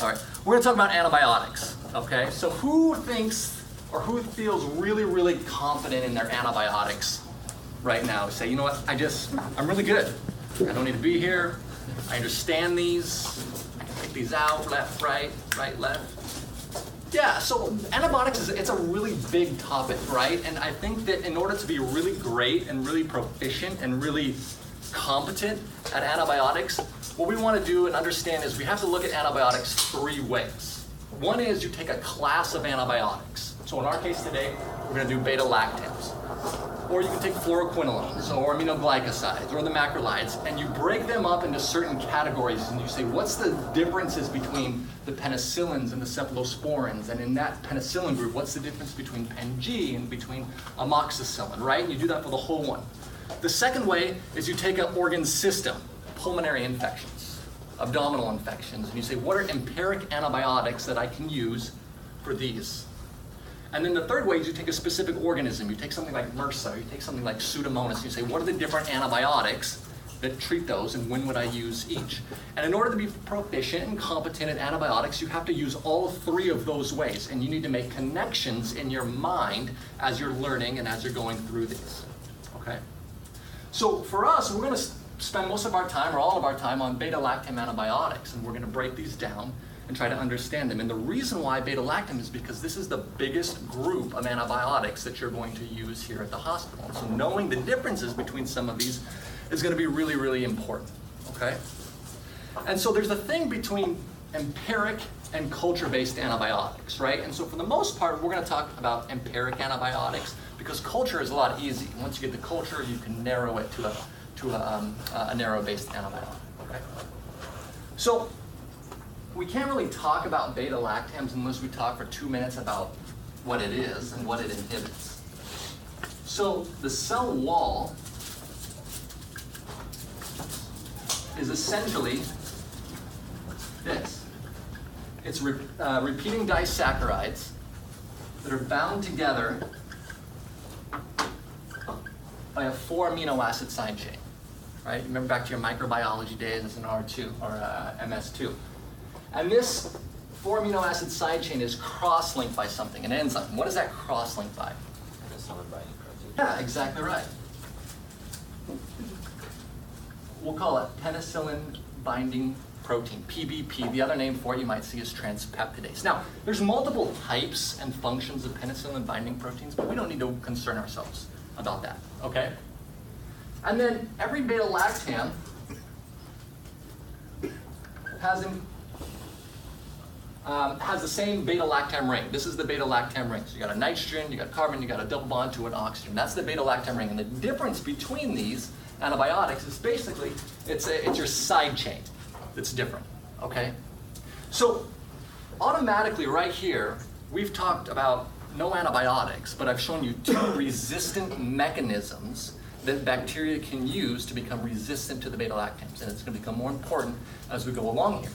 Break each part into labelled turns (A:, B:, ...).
A: All right, we're going to talk about antibiotics, okay? So who thinks or who feels really, really confident in their antibiotics right now? Say, you know what, I'm really good. I don't need to be here. I understand these. I can take these out, left, right, left. Yeah, so antibiotics, it's a really big topic, right? And I think that in order to be really great and really proficient and really competent at antibiotics, what we want to do and understand is we have to look at antibiotics 3 ways. One is you take a class of antibiotics. So in our case today, we're going to do beta-lactams. Or you can take fluoroquinolones or aminoglycosides or the macrolides, and you break them up into certain categories, and you say, what's the differences between the penicillins and the cephalosporins? And in that penicillin group, what's the difference between Pen-G and between amoxicillin, right? And you do that for the whole one. The second way is you take an organ system, pulmonary infections, abdominal infections, and you say, what are empiric antibiotics that I can use for these? And then the third way is you take a specific organism. You take something like MRSA, you take something like Pseudomonas, and you say, what are the different antibiotics that treat those, and when would I use each? And in order to be proficient and competent at antibiotics, you have to use all 3 of those ways, and you need to make connections in your mind as you're learning and as you're going through these, okay? So for us, we're going to spend most of our time, or all of our time, on beta-lactam antibiotics, and we're going to break these down and try to understand them. And the reason why beta-lactam is because this is the biggest group of antibiotics that you're going to use here at the hospital. And so knowing the differences between some of these is going to be really, really important, okay? And so there's a thing between empiric and culture-based antibiotics, right? And so for the most part, we're going to talk about empiric antibiotics because culture is a lot easier. Once you get the culture, you can narrow it to a narrow-based antibiotic, okay? So we can't really talk about beta-lactams unless we talk for 2 minutes about what it is and what it inhibits. So the cell wall is essentially this. It's repeating disaccharides that are bound together by a 4 amino acid side chain, right? Remember back to your microbiology days as an R2 or MS2. And this 4 amino acid side chain is cross-linked by something, an enzyme. What is that cross-linked by?
B: Penicillin binding protein.
A: Yeah, exactly right. We'll call it penicillin binding protein, PBP. The other name for it you might see is transpeptidase. Now, there's multiple types and functions of penicillin binding proteins, but we don't need to concern ourselves about that, okay? And then every beta-lactam has the same beta-lactam ring. This is the beta-lactam ring. So you got a nitrogen, you got carbon, you got a double bond to an oxygen. That's the beta-lactam ring. And the difference between these antibiotics is basically, it's your side chain that's different, okay? So automatically right here, we've talked about no antibiotics, but I've shown you 2 resistant mechanisms that bacteria can use to become resistant to the beta-lactams. And it's going to become more important as we go along here.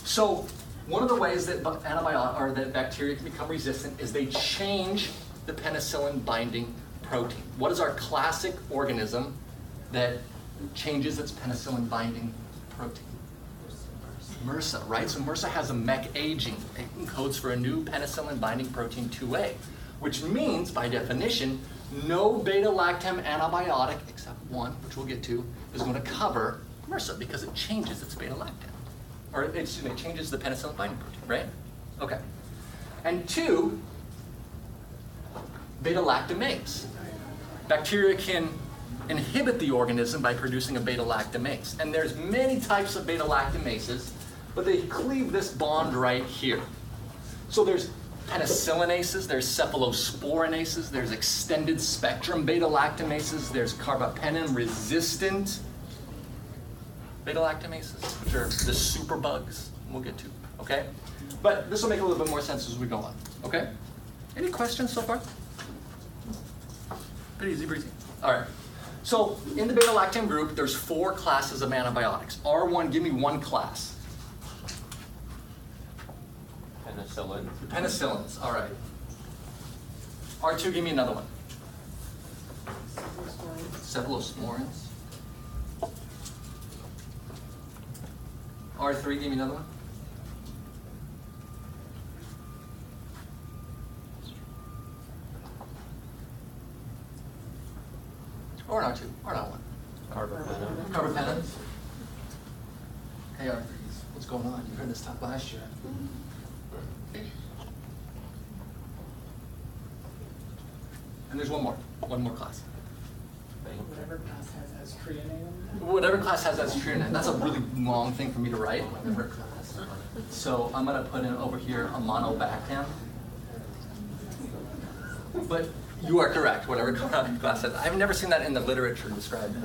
A: So one of the ways that that bacteria can become resistant is they change the penicillin binding protein. What is our classic organism that changes its penicillin binding protein? MRSA, right? So MRSA has a MEK-A gene. It encodes for a new penicillin binding protein 2A, which means, by definition, no beta-lactam antibiotic, except one, which we'll get to, is going to cover MRSA because it changes its beta-lactam. Or it changes the penicillin binding protein, right? Okay. And 2, beta-lactamase. Bacteria can inhibit the organism by producing a beta-lactamase. And there's many types of beta-lactamases, but they cleave this bond right here. So there's penicillinases, there's cephalosporinases, there's extended spectrum beta-lactamases, there's carbapenem-resistant beta-lactamases, which are the superbugs we'll get to, okay? But this will make a little bit more sense as we go on, okay? Any questions so far? Pretty easy breezy. All right. So in the beta-lactam group, there's 4 classes of antibiotics. R1, give me one class.
B: Penicillin.
A: The penicillins, all right. R2, give me another one. Cephalosporins. R3, give me another one. Or an R2, or not one.
B: Carbapenem.
A: Carbapenem. Hey Arthur, what's going on? You heard this talk last year. And there's one more class.
C: Whatever class has aztreonate.
A: Whatever class has aztreonate. That's a really long thing for me to write. Whatever class. So I'm gonna put in over here a monobactam. But you are correct, whatever class has. I've never seen that in the literature described.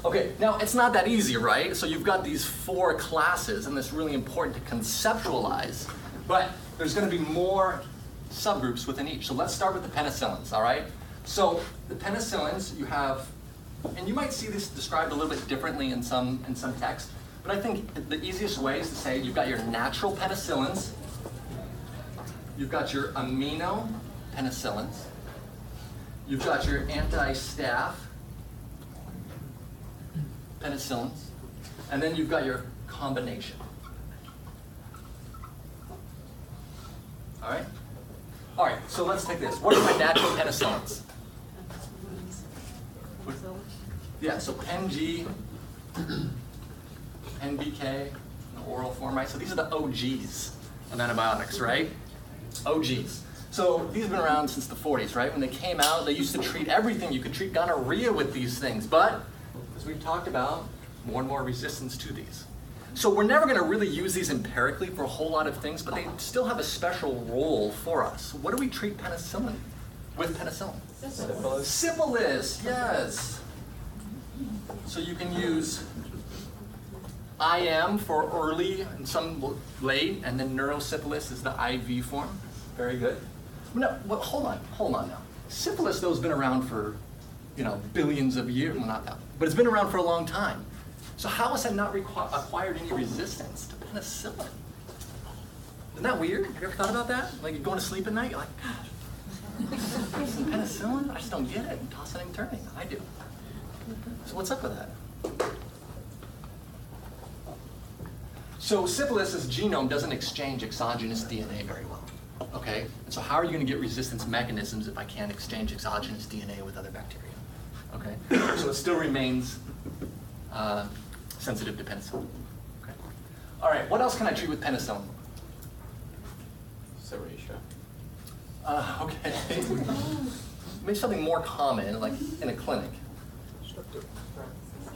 A: Okay, now it's not that easy, right? So you've got these 4 classes, and it's really important to conceptualize, but there's gonna be more subgroups within each. So let's start with the penicillins, all right? So the penicillins, you have, and you might see this described a little bit differently in some text, but I think the easiest way is to say you've got your natural penicillins, you've got your amino penicillins, you've got your anti-staph penicillins, and then you've got your combination. All right? All right, so let's take this. What are my natural penicillins? Yeah, so Pen-G, Pen-BK, in the oral form, right? So these are the OGs of antibiotics, right? OGs. So these have been around since the 40s, right? When they came out, they used to treat everything. You could treat gonorrhea with these things, but as we've talked about, more and more resistance to these. So we're never going to really use these empirically for a whole lot of things, but they still have a special role for us. What do we treat penicillin with penicillin?
B: Syphilis.
A: Syphilis, yes. So you can use IM for early and some late, and then neurosyphilis is the IV form. Very good. No, well, hold on now. Syphilis, though, has been around for, billions of years. Well, not that, but it's been around for a long time. So how has that not acquired any resistance to penicillin? Isn't that weird? Have you ever thought about that? Like you're going to sleep at night, you're like, gosh, some penicillin? I just don't get it. I'm tossing and turning. I do. So what's up with that? So syphilis's genome doesn't exchange exogenous DNA very well. Okay? And so how are you going to get resistance mechanisms if I can't exchange exogenous DNA with other bacteria? Okay? So it still remains sensitive to penicillin. Okay. All right, what else can I treat with penicillin?
B: Serratia.
A: Okay. Maybe something more common, like in a clinic.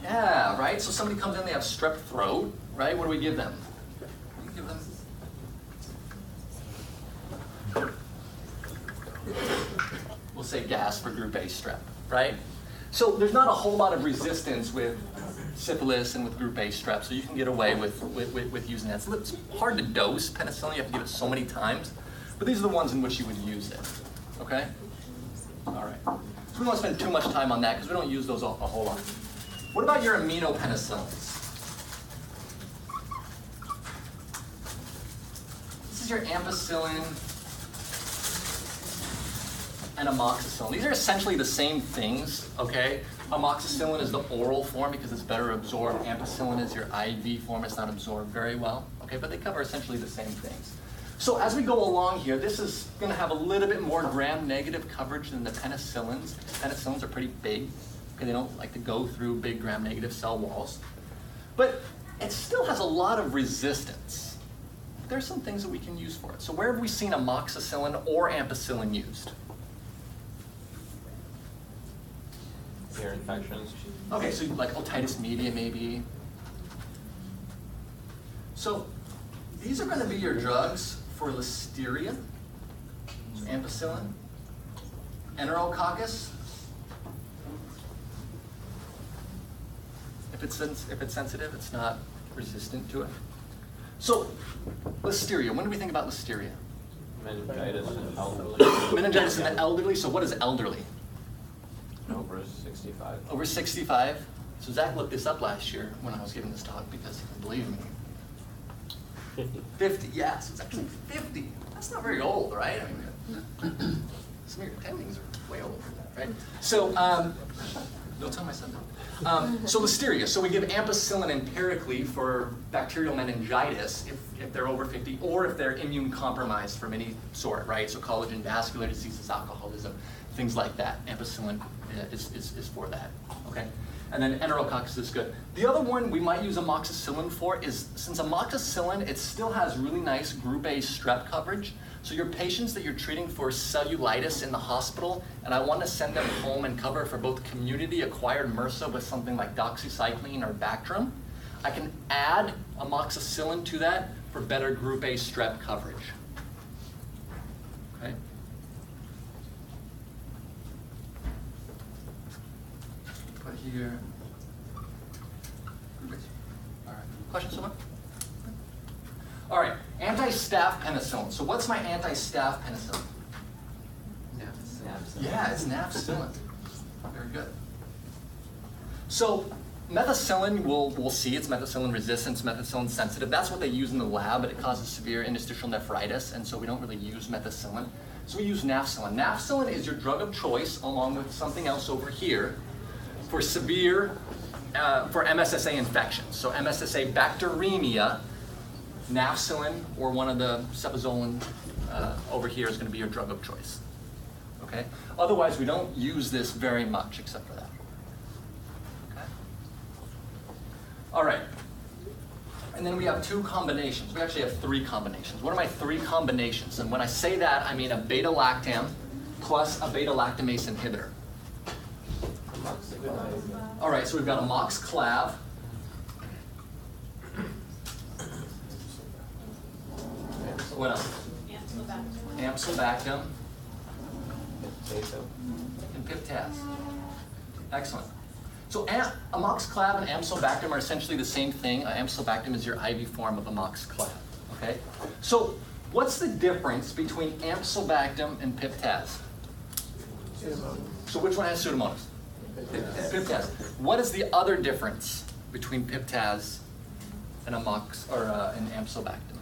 A: Yeah, right? So somebody comes in, they have strep throat, right? What do we give them? We give them... We'll say gas for group A strep, right? So there's not a whole lot of resistance with syphilis and with group A strep, so you can get away with using that. So it's hard to dose penicillin, you have to give it so many times, but these are the ones in which you would use it, okay? All right, so we don't want to spend too much time on that because we don't use those a whole lot. What about your aminopenicillins? This is your ampicillin and amoxicillin. These are essentially the same things, okay? Amoxicillin is the oral form because it's better absorbed. Ampicillin is your IV form. It's not absorbed very well, okay? But they cover essentially the same things. So as we go along here, this is going to have a little bit more gram-negative coverage than the penicillins. Penicillins are pretty big. Okay, they don't like to go through big gram-negative cell walls. But it still has a lot of resistance. There's some things that we can use for it. So where have we seen amoxicillin or ampicillin used?
B: Ear infections.
A: Okay, so like otitis media maybe. So these are going to be your drugs for listeria, so ampicillin, enterococcus. If it's sensitive, it's not resistant to it. So listeria, when do we think about listeria?
B: Meningitis in elderly.
A: Meningitis in the elderly, so what is elderly?
B: Over 65.
A: Over 65. So Zach looked this up last year when I was giving this talk because he couldn't believe me. 50, yeah, so it's actually 50. That's not very old, right? I mean, some of your attendings are way older than that, right? So, don't tell my son that. So listeria, so we give ampicillin empirically for bacterial meningitis if they're over 50 or if they're immune compromised from any sort, right? So collagen vascular diseases, alcoholism, things like that. Ampicillin is for that, okay? And then enterococcus is good. The other one we might use amoxicillin for is, since amoxicillin, it still has really nice group A strep coverage. So your patients that you're treating for cellulitis in the hospital, and I want to send them home and cover for both community-acquired MRSA with something like doxycycline or Bactrim, I can add amoxicillin to that for better group A strep coverage, okay? Put here. All right. Questions so far? All right. Anti-staph penicillin. So what's my anti-staph penicillin? Yeah, it's nafcillin. Very good. So methicillin, we'll see it's methicillin resistant, methicillin sensitive. That's what they use in the lab, but it causes severe interstitial nephritis, and so we don't really use methicillin. So we use nafcillin. Nafcillin is your drug of choice, along with something else over here, for severe, for MSSA infections. So MSSA bacteremia, nafcillin, or one of the cefazolin over here is going to be your drug of choice. Okay? Otherwise, we don't use this very much except for that. Okay? All right. And then we have two combinations. We actually have three combinations. What are my three combinations? And when I say that, I mean a beta-lactam plus a beta-lactamase inhibitor. All right, so we've got amoxiclav. What else? Amsulbactam. And piptaz. Excellent. So amoxiclav and amsulbactam are essentially the same thing. Amsulbactam is your IV form of amoxiclav. Okay. So what's the difference between amsulbactam and piptaz? So which one has Pseudomonas? Piptaz. What is the other difference between piptaz and and amsulbactam?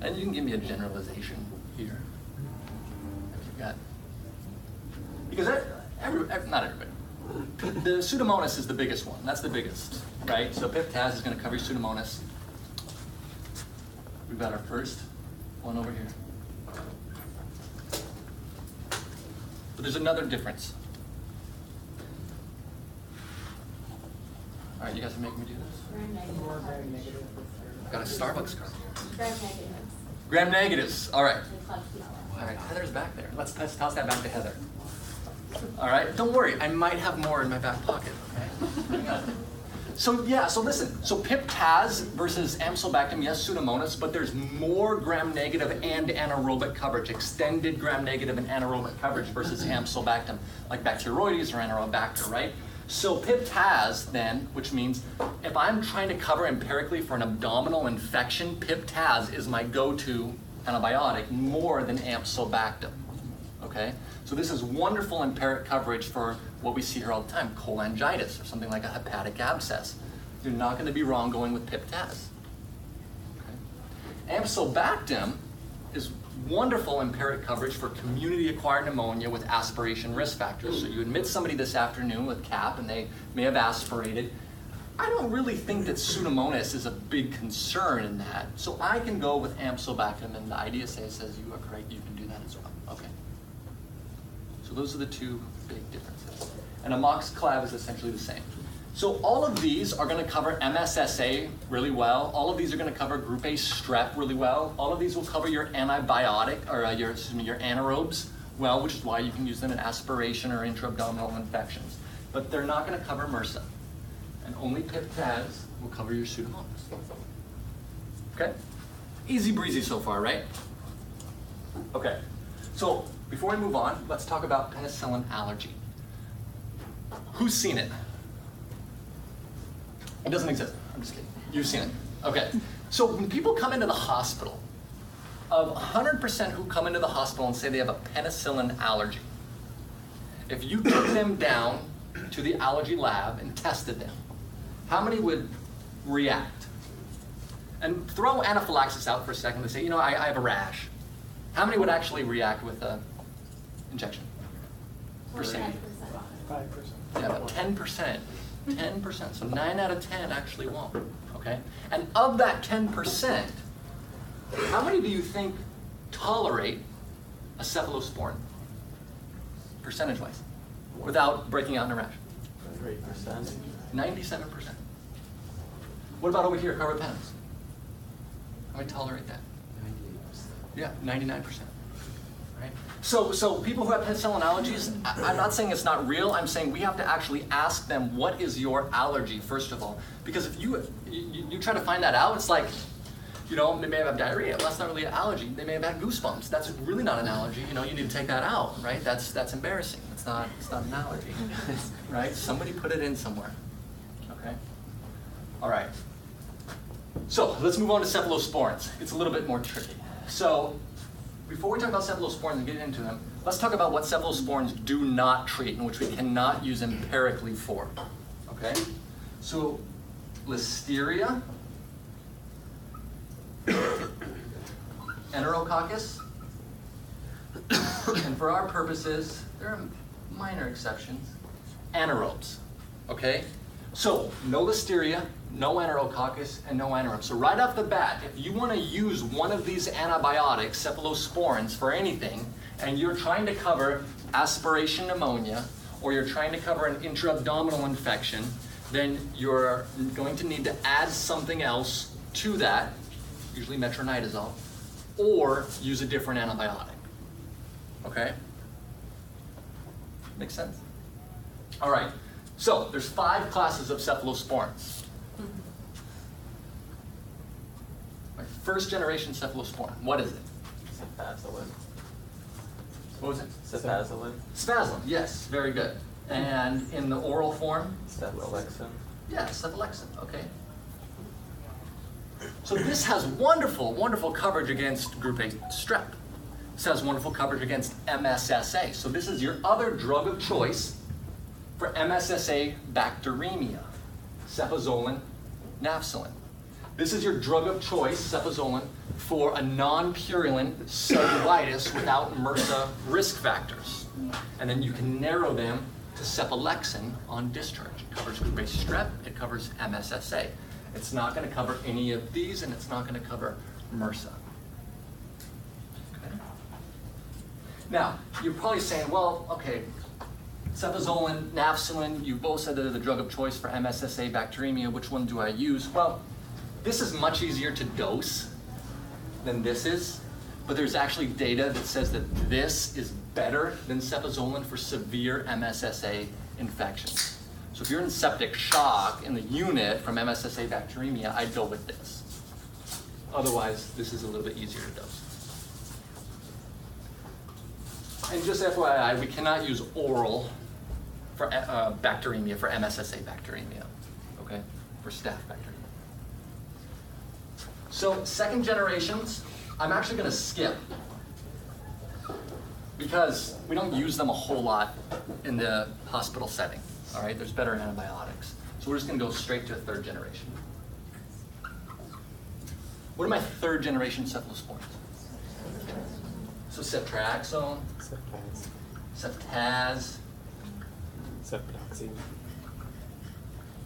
A: And you can give me a generalization here, if you've got, because not everybody. The Pseudomonas is the biggest one. That's the biggest, right? So piptaz is going to cover your Pseudomonas. We've got our first one over here. But there's another difference. All right, you guys are making me do this?
C: More very negative.
A: I've got a Starbucks card.
D: Gram negatives.
A: Gram negatives. All right.
D: All
A: All right, Heather's back there. Let's toss that back to Heather. All right, don't worry. I might have more in my back pocket, okay? Hang on. So yeah, so listen. So piptaz versus amsulbactam, yes, Pseudomonas, but there's more gram-negative and anaerobic coverage, extended gram-negative and anaerobic coverage versus amsulbactam, like Bacteroides or Anaerobacter, right? So piptaz then, which means if I'm trying to cover empirically for an abdominal infection, piptaz is my go-to antibiotic more than amsulbactam, okay? So this is wonderful empiric coverage for what we see here all the time, cholangitis or something like a hepatic abscess. You're not going to be wrong going with piptaz. Okay? Amsulbactam is wonderful empiric coverage for community-acquired pneumonia with aspiration risk factors. So you admit somebody this afternoon with CAP and they may have aspirated. I don't really think that Pseudomonas is a big concern in that. So I can go with amsulbactam, and the IDSA says you are correct, you can do that as well. Okay. So those are the two big differences. And amoxiclav is essentially the same. So all of these are going to cover MSSA really well. All of these are going to cover group A strep really well. All of these will cover your antibiotic, or your anaerobes well, which is why you can use them in aspiration or intra-abdominal infections. But they're not going to cover MRSA. And only piptaz will cover your Pseudomonas. Okay? Easy breezy so far, right? Okay. So before we move on, let's talk about penicillin allergy. Who's seen it? It doesn't exist. I'm just kidding. You've seen it. Okay. So when people come into the hospital, of 100% who come into the hospital and say they have a penicillin allergy, if you took them down to the allergy lab and tested them, how many would react? And throw anaphylaxis out for a second and say, you know, I have a rash. How many would actually react with an injection? Percent.
C: 5%.
A: Yeah, about 10%. 10%. So 9 out of 10 actually won't, okay? And of that 10%, how many do you think tolerate a cephalosporin, percentage-wise, without breaking out in a rash?
B: 3%.
A: 97%. What about over here, carbapenems? How many tolerate that? 98%. Yeah, 99%. Right? So people who have penicillin allergies, I'm not saying it's not real. I'm saying we have to actually ask them, what is your allergy, first of all? Because if you try to find that out, it's like, you know, they may have diarrhea. Well, that's not really an allergy. They may have had goosebumps. That's really not an allergy. You know, you need to take that out, right? That's embarrassing. It's not an allergy, right? Somebody put it in somewhere. Okay. All right. So let's move on to cephalosporins. It's a little bit more tricky. So before we talk about cephalosporins and get into them, let's talk about what cephalosporins do not treat and which we cannot use empirically for. Okay. So Listeria, Enterococcus, and for our purposes, there are minor exceptions, anaerobes, okay? So no Listeria, no Enterococcus, and no anaerobes. So right off the bat, if you want to use one of these antibiotics, cephalosporins, for anything, and you're trying to cover aspiration pneumonia, or you're trying to cover an intra-abdominal infection, then you're going to need to add something else to that, usually metronidazole, or use a different antibiotic. Okay? Makes sense? All right. So there's 5 classes of cephalosporins. My first generation cephalosporin. What is it?
B: Cefazolin.
A: What was it?
B: Cefazolin.
A: Spasm. Yes, very good. And in the oral form?
B: Cefalexin.
A: Yeah, cephalexin. Okay. So this has wonderful, wonderful coverage against group A strep. This has wonderful coverage against MSSA. So this is your other drug of choice for MSSA bacteremia, cefazolin, nafcillin. This is your drug of choice, cefazolin, for a non-purulent cellulitis without MRSA risk factors. And then you can narrow them to cephalexin on discharge. It covers group A strep, it covers MSSA. It's not going to cover any of these, and it's not going to cover MRSA. Okay. Now, you're probably saying, well, okay, cefazolin, nafcillin, you both said they're the drug of choice for MSSA bacteremia. Which one do I use? Well, this is much easier to dose than this is, but there's actually data that says that this is better than cefazolin for severe MSSA infections. So if you're in septic shock in the unit from MSSA bacteremia, I'd go with this. Otherwise, this is a little bit easier to dose. And just FYI, we cannot use oral for bacteremia, for MSSA bacteremia, okay? For staph bacteremia. So second generations, I'm actually going to skip because we don't use them a whole lot in the hospital setting. All right, there's better antibiotics. So we're just going to go straight to a third generation. What are my third generation cephalosporins? So ceftriaxone, ceftaz,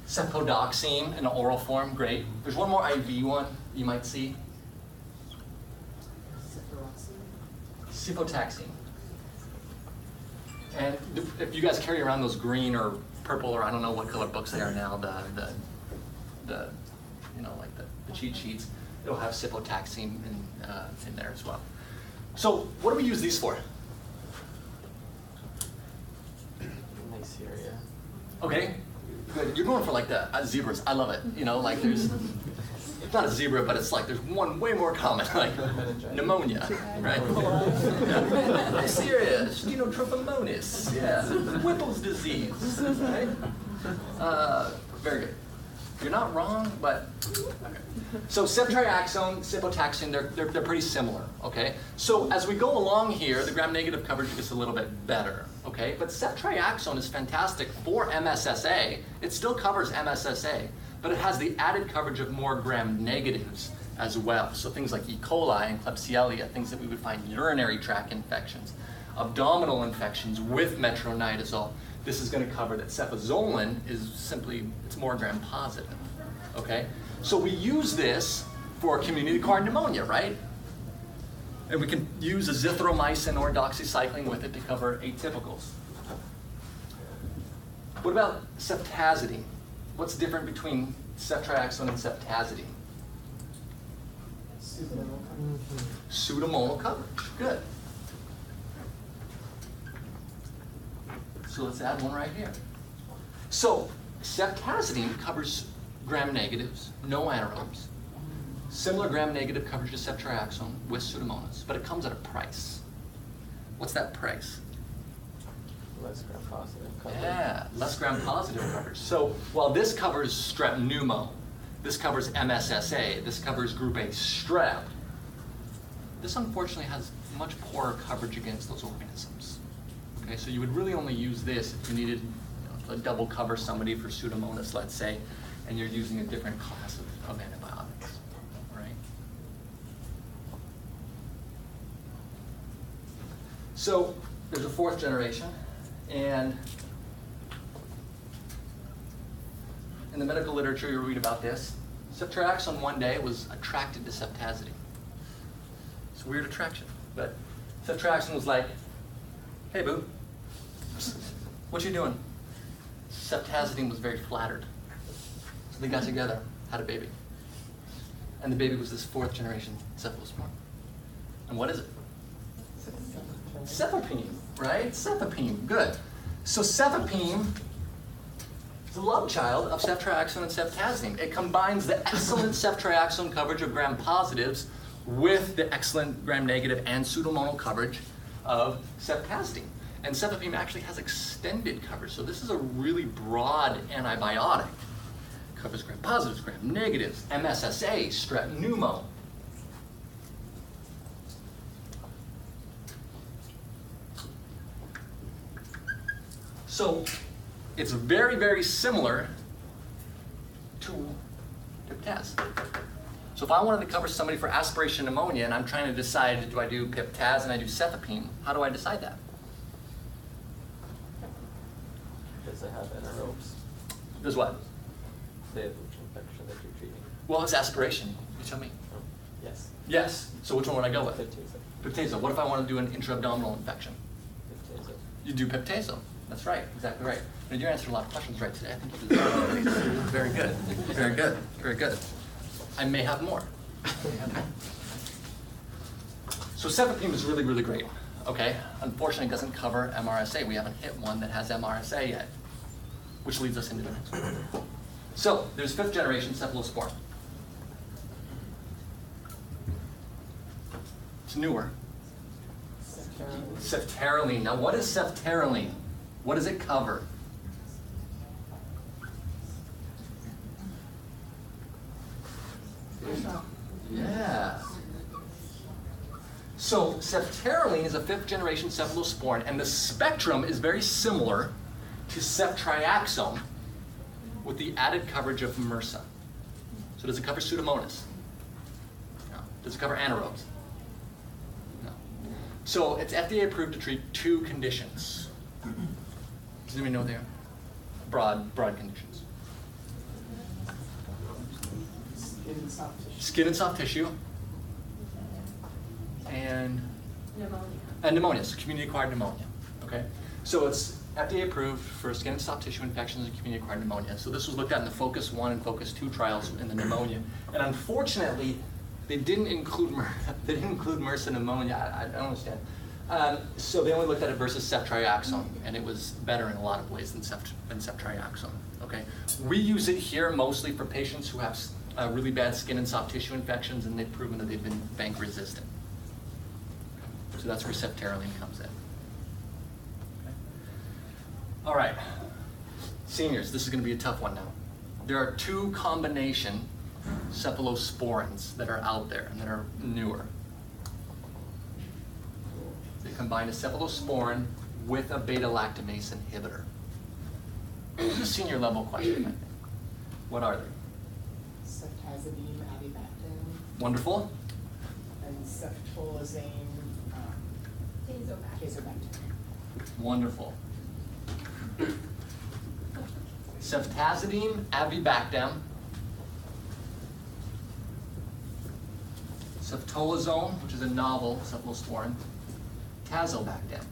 A: cefodoxime in an oral form, great. There's one more IV one you might see. Cefotaxime. And if you guys carry around those green or purple, or I don't know what color books they are now, the you know, like the cheat sheets, it'll have cefotaxime in there as well. So what do we use these for?
B: Neisseria.
A: Okay, good. You're going for like the zebras. I love it. You know, like there's, it's not a zebra, but it's like there's one way more common, like pneumonia, right? Neisseria, Stenotrophomonas, yeah, Whipple's disease, right? Very good. You're not wrong, but okay. So ceftriaxone, cefotaxime, they're pretty similar, okay? So as we go along here, the gram-negative coverage gets a little bit better, okay? But ceftriaxone is fantastic for MSSA. It still covers MSSA, but it has the added coverage of more gram-negatives as well. So things like E. coli and Klebsiella, things that we would find urinary tract infections. abdominal infections with metronidazole, this is going to cover that cefazolin is simply, it's more gram-positive, okay? So we use this for community-acquired pneumonia, right? And we can use azithromycin or doxycycline with it to cover atypicals. What about ceftazidime? What's different between ceftriaxone and ceftazidime? Pseudomonal coverage, good. So let's add one right here. So ceftazidime covers gram-negatives, no anaerobes. Similar gram-negative coverage to ceftriaxone with Pseudomonas, but it comes at a price. What's that price?
B: Less gram-positive coverage.
A: Yeah, less gram-positive coverage. So while this covers strep pneumo, this covers MSSA, this covers group A strep, this unfortunately has much poorer coverage against those organisms. Okay, so you would really only use this if you needed to double cover somebody for Pseudomonas, let's say, and you're using a different class of antibiotics, right? So there's a fourth generation, and in the medical literature you'll read about this. Ceftriaxone one day was attracted to ceftazidime. It's a weird attraction, but ceftriaxone was like, hey boo, what you doing? Ceftazidime was very flattered. So they got together, had a baby. And the baby was this fourth generation cephalosporin. And what is it? Cefepime, right? Cefepime, good. So cefepime is a love child of ceftriaxone and ceftazidime. It combines the excellent ceftriaxone coverage of gram-positives with the excellent gram-negative and pseudomonal coverage of ceftazidime. And cefepime actually has extended coverage, so this is a really broad antibiotic. Covers gram-positives, gram-negatives, MSSA, strep pneumo. So it's very, very similar to Pip-Taz. So if I wanted to cover somebody for aspiration pneumonia and I'm trying to decide, do I do Pip-Taz and I do cefepime, how do I decide that?
B: Does it have anaerobes?
A: Does what?
B: The infection that you're treating.
A: Well, it's aspiration. You tell me.
B: Oh, yes.
A: Yes. So which one would I go with?
B: Pip-Tazo.
A: Pip-Tazo. What if I want to do an intra-abdominal infection?
B: Pip-Tazo.
A: You do Pip-Tazo. That's right. Exactly right. And you're answering a lot of questions right today. I think you did very good. Very good. Very good. I may have more. So cefepime is really, really great. Okay. Unfortunately, it doesn't cover MRSA. We haven't hit one that has MRSA yet, which leads us into the next one. So there's fifth generation cephalosporin. It's newer. Ceftaroline. Now, what is ceftaroline? What does it cover? Yeah. So ceftaroline is a fifth generation cephalosporin, and the spectrum is very similar to ceftriaxone with the added coverage of MRSA. So does it cover Pseudomonas? No. Does it cover anaerobes? No. So it's FDA approved to treat two conditions. Does anybody know what they are? Broad conditions.
C: Skin and soft tissue.
A: Skin and soft tissue. And
D: Pneumonia.
A: pneumonia, so community-acquired pneumonia. Okay, so it's FDA approved for skin and soft tissue infections and community-acquired pneumonia. So this was looked at in the Focus 1 and Focus 2 trials in the pneumonia. And unfortunately, they didn't include MRSA pneumonia. I don't understand. So they only looked at it versus ceftriaxone, and it was better in a lot of ways than ceftriaxone. Okay, we use it here mostly for patients who have really bad skin and soft tissue infections, and they've proven that they've been bank resistant. So that's where ceftaroline comes in. Okay. All right, seniors, this is going to be a tough one now. There are two combination cephalosporins that are out there and that are newer. They combine a cephalosporin with a beta-lactamase inhibitor. This is a senior level question, I think. What are they?
C: Ceftazidime, avibactam,
A: Wonderful.
C: and ceftolozane, Caseobacter.
A: Wonderful. Ceftazidime, avibactam. Ceftolozone, which is a novel cephalosporin. Tazobactam.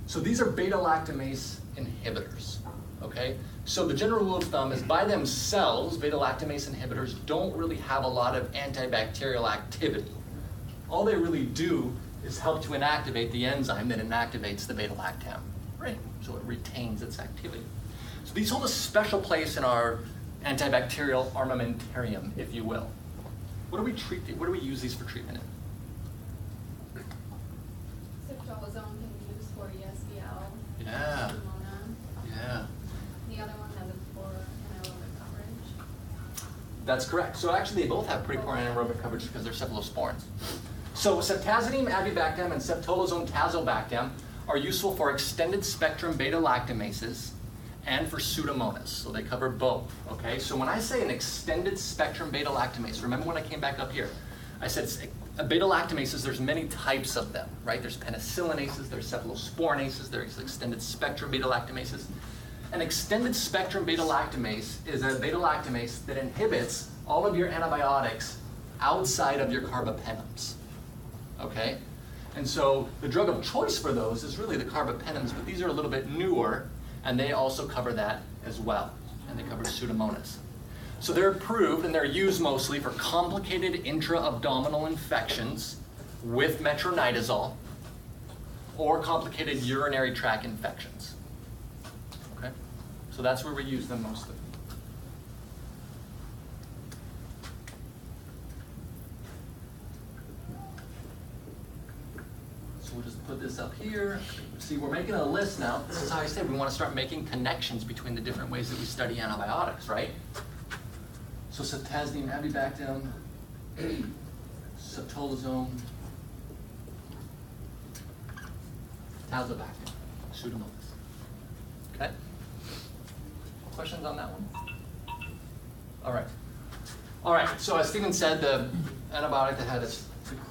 A: So these are beta-lactamase inhibitors, okay? So the general rule of thumb is by themselves, beta-lactamase inhibitors don't really have a lot of antibacterial activity. All they really do is help to inactivate the enzyme that inactivates the beta-lactam ring, so it retains its activity. So these hold a special place in our antibacterial armamentarium, if you will. What do we use these for treatment in?
D: Ceftolozone can be used for ESBL.
A: Yeah.
D: Pneumonia.
A: Yeah.
D: The other one has it for anaerobic coverage.
A: That's correct. So actually they both have pretty poor anaerobic coverage because they're cephalosporins. So ceftazidime, avibactam, and ceftolozone, tazobactam are useful for extended spectrum beta-lactamases and for Pseudomonas. So they cover both, okay? So when I say an extended spectrum beta-lactamase, remember when I came back up here, I said beta-lactamases, there's many types of them, right? There's penicillinases, there's cephalosporinases, there's extended spectrum beta-lactamases. An extended spectrum beta-lactamase is a beta-lactamase that inhibits all of your antibiotics outside of your carbapenems, okay? And so the drug of choice for those is really the carbapenems, but these are a little bit newer, and they also cover that as well, and they cover Pseudomonas. So they're approved and they're used mostly for complicated intra-abdominal infections with metronidazole or complicated urinary tract infections. Okay? So that's where we use them mostly. So we'll just put this up here. See, we're making a list now. This is how I said we want to start making connections between the different ways that we study antibiotics, right? So ceftazidime, avibactam, ceftolozone, tazobactam, Pseudomonas. Okay? Questions on that one? All right. All right, so as Stephen said, the antibiotic that had the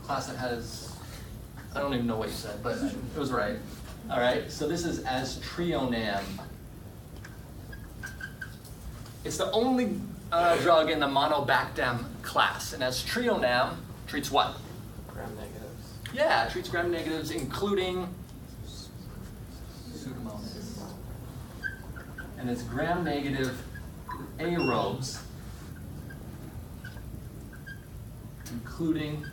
A: class that has, I don't even know what you said, but it was right. All right, so this is aztreonam. It's the only drug in the monobactam class, and aztreonam treats what?
B: Gram-negatives.
A: Yeah, it treats gram-negatives, including Pseudomonas. And it's gram-negative aerobes, including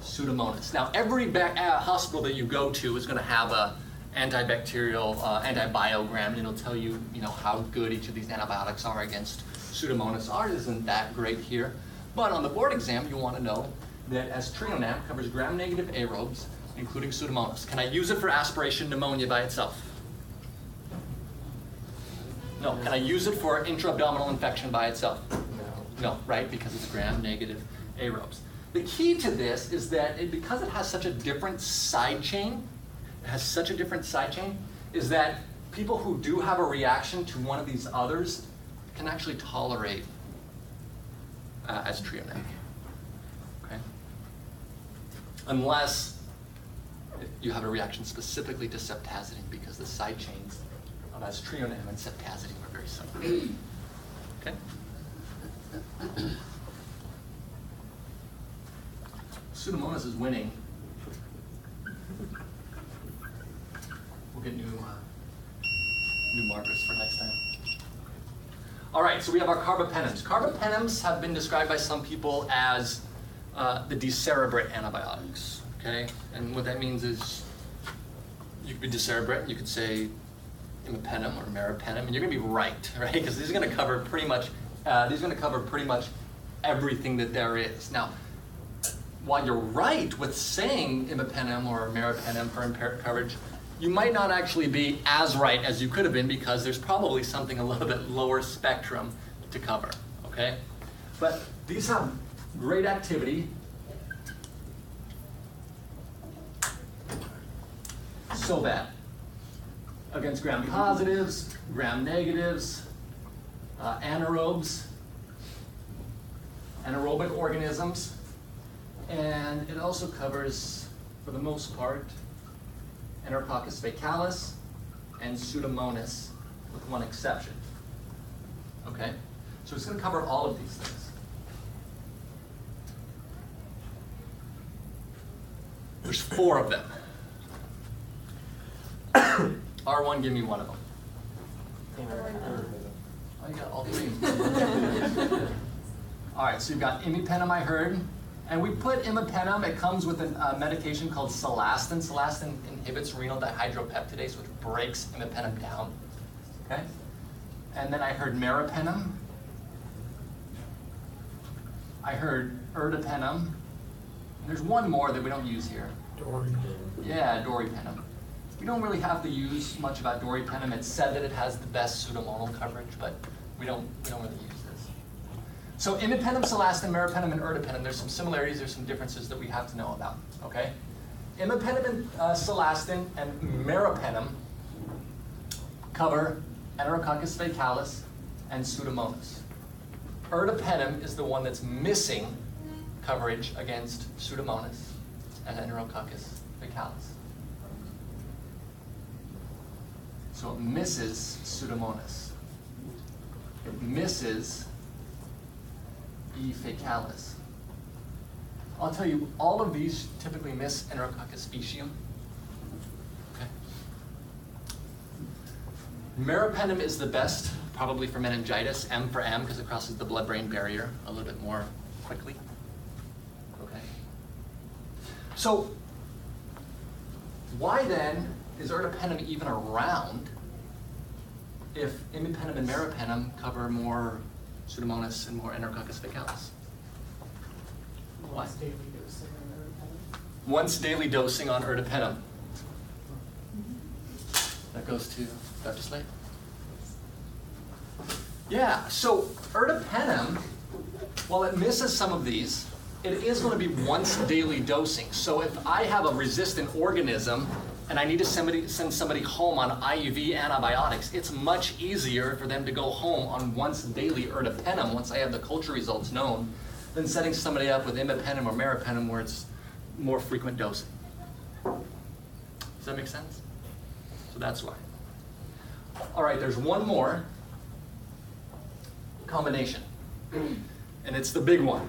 A: Pseudomonas. Now, every hospital that you go to is going to have a antibacterial antibiogram, and it'll tell you, how good each of these antibiotics are against Pseudomonas. Ours isn't that great here, but on the board exam, you want to know that aztreonam covers gram-negative aerobes, including Pseudomonas. Can I use it for aspiration pneumonia by itself? No. Can I use it for intra-abdominal infection by itself?
B: No.
A: No, right? Because it's gram-negative aerobes. The key to this is that because it has such a different side chain, is that people who do have a reaction to one of these others can actually tolerate aztreonam. Okay? Unless you have a reaction specifically to ceftazidime, because the side chains of aztreonam and ceftazidime are very similar. Okay? Pseudomonas is winning. We'll get new markers for next time. All right, so we have our carbapenems. Carbapenems have been described by some people as the decerebrate antibiotics, okay? And what that means is you could be decerebrate, you could say imipenem or meropenem, and you're gonna be right, right? Because these are gonna cover pretty much everything that there is. Now, while you're right with saying imipenem or meropenem for impaired coverage, you might not actually be as right as you could have been, because there's probably something a little bit lower spectrum to cover, okay? But these have great activity. So bad. Against gram-positives, gram-negatives, anaerobes, anaerobic organisms, And it also covers, for the most part, Enterococcus faecalis and Pseudomonas, with one exception. Okay? So it's going to cover all of these things. There's 4 of them. R1, give me one of them. Oh, you got all 3. All right, so you've got imipenem, I heard. And we put imipenem, it comes with a medication called Celastin. Celastin inhibits renal dihydropeptidase, which breaks imipenem down. Okay? And then I heard meropenem. I heard ertapenem. And there's one more that we don't use here. Yeah, doripenem. We don't really have to use much about doripenem. It's said that it has the best pseudomonal coverage, but we don't really use this. So imipenem, celastin, meropenem, and ertapenem, there's some similarities, there's some differences that we have to know about, okay? Imipenem and celastin and meropenem cover Enterococcus faecalis and Pseudomonas. Ertapenem is the one that's missing coverage against Pseudomonas and Enterococcus faecalis. So it misses Pseudomonas. It misses E. faecalis. I'll tell you, all of these typically miss Enterococcus specium. Okay. Meropenem is the best, probably for meningitis, M for M, because it crosses the blood-brain barrier a little bit more quickly. Okay. So, why then is ertapenem even around if imipenem and meropenem cover more Pseudomonas and more Enterococcus faecalis? Why?
C: Once daily dosing on ertapenem.
A: Once daily dosing on ertapenem. That goes to Dr. Slade. Yeah, so ertapenem, while it misses some of these, it is going to be once daily dosing. So if I have a resistant organism and I need to send somebody home on IV antibiotics, it's much easier for them to go home on once daily ertapenem once I have the culture results known than setting somebody up with imipenem or meropenem where it's more frequent dosing. Does that make sense? So that's why. All right, there's one more combination, and it's the big one.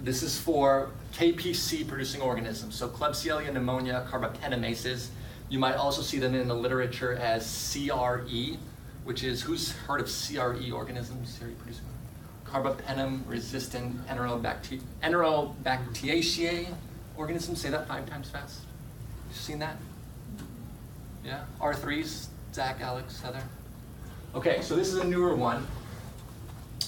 A: This is for KPC producing organisms, so Klebsiella pneumonia carbapenemases. You might also see them in the literature as CRE, which is, who's heard of CRE organisms? CRE producing carbapenem resistant Enterobacteriaceae organisms. Say that 5 times fast. You seen that? Yeah? R3s, Zach, Alex, Heather. Okay, so this is a newer one.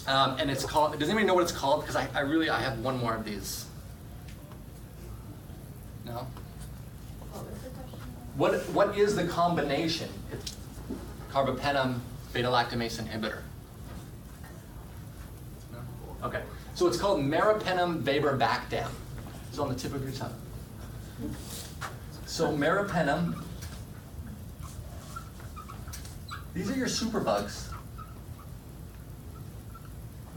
A: And it's called, does anybody know what it's called? Because I have one more of these. No? What is the combination? It's carbapenem beta-lactamase inhibitor. No? Okay, so it's called meropenem vaborbactam. It's on the tip of your tongue. So meropenem, these are your superbugs.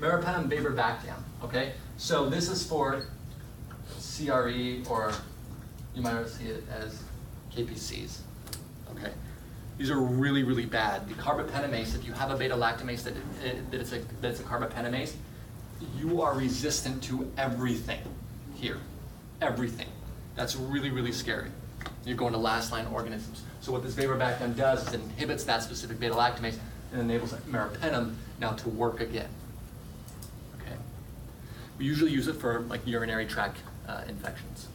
A: Meropenem vaborbactam, okay? So this is for CRE, or you might also see it as KPCs, okay? These are really, really bad. The carbapenemase, if you have a beta-lactamase that it's a carbapenemase, you are resistant to everything here, everything. That's really, really scary. You're going to last-line organisms. So what this vaborbactam does is it inhibits that specific beta-lactamase and enables meropenem now to work again. Okay. We usually use it for like urinary tract infections.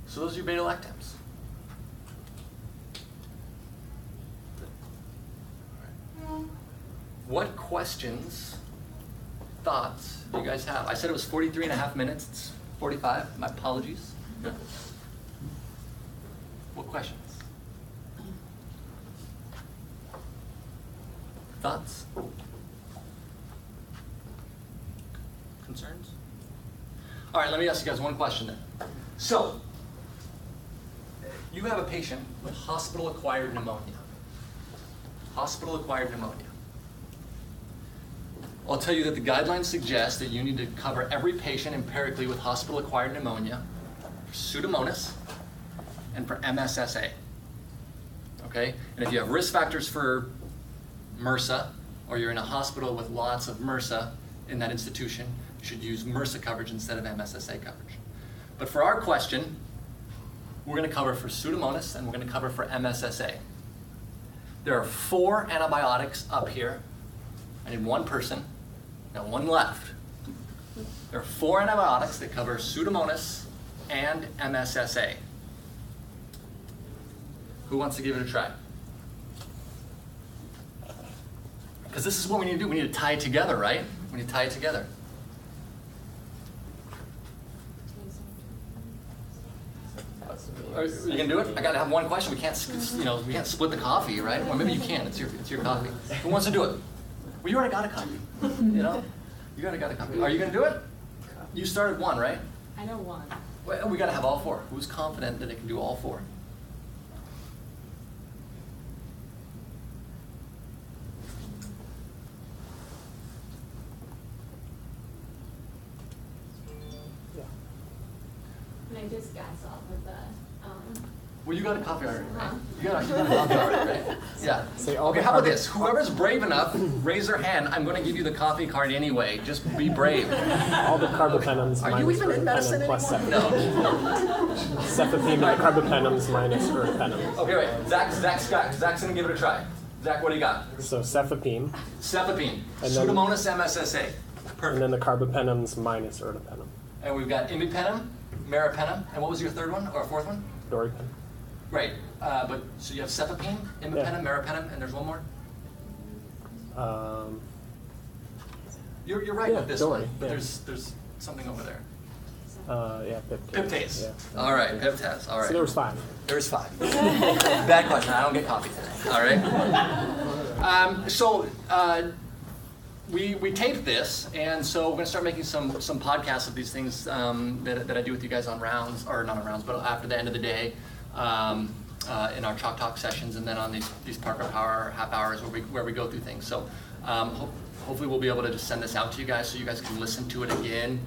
A: So those are your beta-lactams. What questions, thoughts do you guys have? I said it was 43 and a half minutes. It's 45. My apologies. Good. What questions? Thoughts? Concerns? All right, let me ask you guys one question then. So, you have a patient with hospital-acquired pneumonia. Hospital-acquired pneumonia. I'll tell you that the guidelines suggest that you need to cover every patient empirically with hospital-acquired pneumonia, for Pseudomonas, and for MSSA. Okay? And if you have risk factors for MRSA, or you're in a hospital with lots of MRSA in that institution, you should use MRSA coverage instead of MSSA coverage. But for our question, we're going to cover for Pseudomonas and we're going to cover for MSSA. There are 4 antibiotics up here. I need one person, got one left. There are 4 antibiotics that cover Pseudomonas and MSSA. Who wants to give it a try? Because this is what we need to do. We need to tie it together, right? We need to tie it together. Are you gonna do it? I gotta have one question. We can't, we can't split the coffee, right? Well, maybe you can. It's your coffee. Who wants to do it? Well, you already got a copy. You already got a copy. Are you gonna do it? You started one, right?
C: I know one.
A: Well, we gotta have all 4. Who's confident that they can do all 4?
D: And I just gas off of the,
A: Well, you got a copy already, right? You got a copy already, right? Yeah.
E: Say all
A: Okay,
E: the
A: how about
E: carbon-
A: this? Whoever's brave enough, raise their hand. I'm going to give you the coffee card anyway. Just be brave.
E: All the carbapenems
A: Are you
E: minus
A: even in medicine
E: ertapenem plus
A: anymore?
E: cefepime.
A: No.
E: Cefepime and carbapenems minus ertapenem.
A: Okay, wait. Zach's going to give it a try. Zach, what do you got?
E: So cefepime,
A: Cefepime,
E: And then-
A: Pseudomonas MSSA.
E: and
A: Perfect.
E: then the carbapenems minus ertapenem.
A: And we've got imipenem, meropenem, and what was your third one or fourth one?
E: Doripenem.
A: Right. But so you have cefepime, imipenem, meropenem, and there's one more. You're right
E: Yeah,
A: with this
E: Dory,
A: one, but
E: yeah.
A: there's something over there.
E: Yeah, piptase.
A: Piptase.
E: Yeah.
A: All right, piptase. All right.
E: So there was 5.
A: There's 5. Bad question. I don't get coffee today. All right. We taped this, and so we're going to start making some podcasts of these things that I do with you guys on rounds, or not on rounds, but after the end of the day, in our Chalk Talk sessions, and then on these Parker Power half hours where we go through things. So hopefully we'll be able to just send this out to you guys so you guys can listen to it again.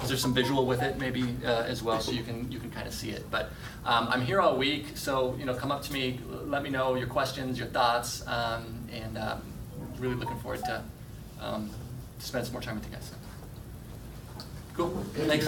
A: Is there some visual with it maybe as well, so you can kind of see it. But I'm here all week, so come up to me, let me know your questions, your thoughts, and really looking forward to spend some more time with you guys. Cool. Thanks.